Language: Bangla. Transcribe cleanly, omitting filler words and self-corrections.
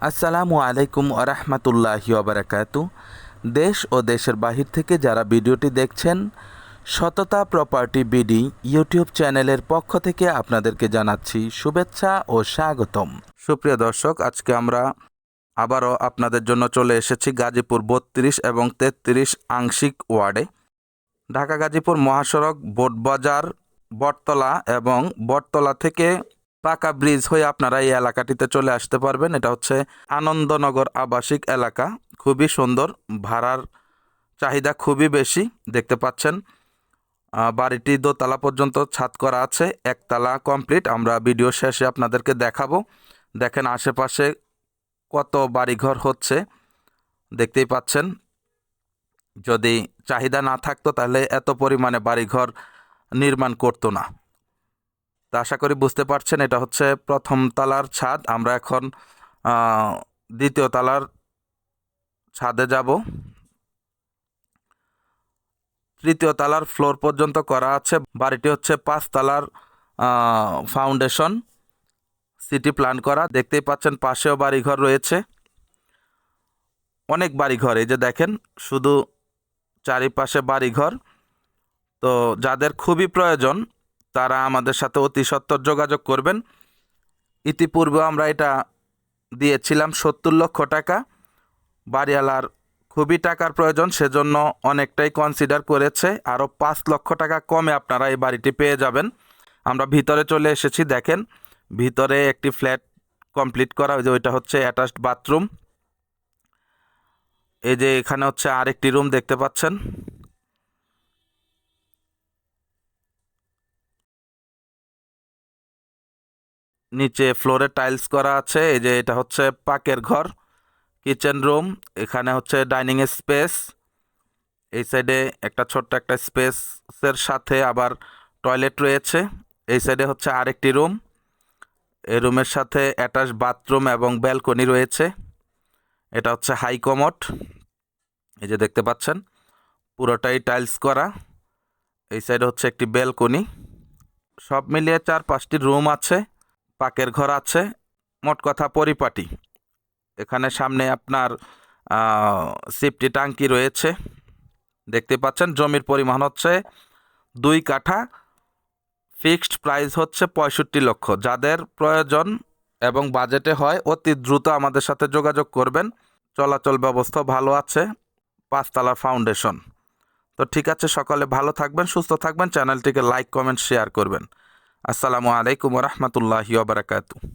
আসসালামু আলাইকুম আরহামাতুল্লাহি ওবারাকাতু। দেশ ও দেশের বাহির থেকে যারা ভিডিওটি দেখছেন, সততা প্রপার্টি বিডি ইউটিউব চ্যানেলের পক্ষ থেকে আপনাদেরকে জানাচ্ছি শুভেচ্ছা ও স্বাগতম। সুপ্রিয় দর্শক, আজকে আমরা আবারও আপনাদের জন্য চলে এসেছি গাজীপুর 32 এবং 33 আংশিক ওয়ার্ডে। ঢাকা গাজীপুর মহাসড়ক, বোটবাজার, বটতলা এবং বটতলা থেকে পাকা ব্রিজ হয়ে আপনারা এই এলাকাটিতে চলে আসতে পারবেন। এটা হচ্ছে আনন্দনগর আবাসিক এলাকা, খুবই সুন্দর, ভাড়ার চাহিদা খুবই বেশি। দেখতে পাচ্ছেন বাড়িটি দোতলা পর্যন্ত ছাদ করা আছে, একতলা কমপ্লিট। আমরা ভিডিও শেষে আপনাদেরকে দেখাবো। দেখেন আশেপাশে কত বাড়িঘর হচ্ছে, দেখতেই পাচ্ছেন। যদি চাহিদা না থাকতো তাহলে এত পরিমাণে বাড়িঘর নির্মাণ করতো না। তা আশা করি বুঝতে পারছেন, এটা হচ্ছে প্রথম তলার ছাদ। আমরা এখন দ্বিতীয় তলার ছাদে যাব। তৃতীয় তলার ফ্লোর পর্যন্ত করা আছে। বাড়িটি হচ্ছে 5 তলার ফাউন্ডেশন সিটি প্ল্যান করা। দেখতেই পাচ্ছেন পাশেও বাড়িঘর রয়েছে, অনেক বাড়িঘর। এই যে দেখেন, শুধু চারিপাশে বাড়িঘর। তো যাদের খুবই প্রয়োজন তারা আমাদের সাথে অতি সত্বর যোগাযোগ করবেন। ইতিপূর্বে আমরা এটা দিয়েছিলাম 70 লক্ষ টাকা। বাড়িওয়ালার খুবই টাকার প্রয়োজন, সেজন্য অনেকটাই কনসিডার করেছে। আরও 5 লক্ষ টাকা কমে আপনারা এই বাড়িটি পেয়ে যাবেন। আমরা ভিতরে চলে এসেছি। দেখেন ভিতরে একটি ফ্ল্যাট কমপ্লিট করা, যে ওইটা হচ্ছে অ্যাটাচড বাথরুম। এই যে এখানে হচ্ছে আরেকটি রুম দেখতে পাচ্ছেন। নিচে ফ্লোরে টাইলস করা আছে। এই যে এটা হচ্ছে পাকের ঘর, কিচেন রুম। এখানে হচ্ছে ডাইনিং স্পেস। এই সাইডে একটা ছোট্ট একটা স্পেসের সাথে আবার টয়লেট রয়েছে। এই সাইডে হচ্ছে আরেকটি রুম। এই রুমের সাথে অ্যাটাচ বাথরুম এবং ব্যালকনি রয়েছে। এটা হচ্ছে হাই কমোড। এই যে দেখতে পাচ্ছেন পুরোটাই টাইলস করা। এই সাইডে হচ্ছে একটি ব্যালকনি। সব মিলিয়ে 4-5টি রুম আছে, পাকের ঘর আছে, মোট কথা পরিপাটি। এখানে সামনে আপনার সেফটি ট্যাঙ্কি রয়েছে। দেখতে পাচ্ছেন জমির পরিমাণ হচ্ছে 2 কাঠা। ফিক্সড প্রাইস হচ্ছে 65 লক্ষ। যাদের প্রয়োজন এবং বাজেটে হয় অতি দ্রুত আমাদের সাথে যোগাযোগ করবেন। চলাচল ব্যবস্থা ভালো আছে, 5 তলার ফাউন্ডেশন। তো ঠিক আছে, সকলে ভালো থাকবেন, সুস্থ থাকবেন। চ্যানেলটিকে লাইক, কমেন্ট, শেয়ার করবেন। আসসালামু আলাইকুম রহমতুল্লাহি ওয়া বারাকাতুহু।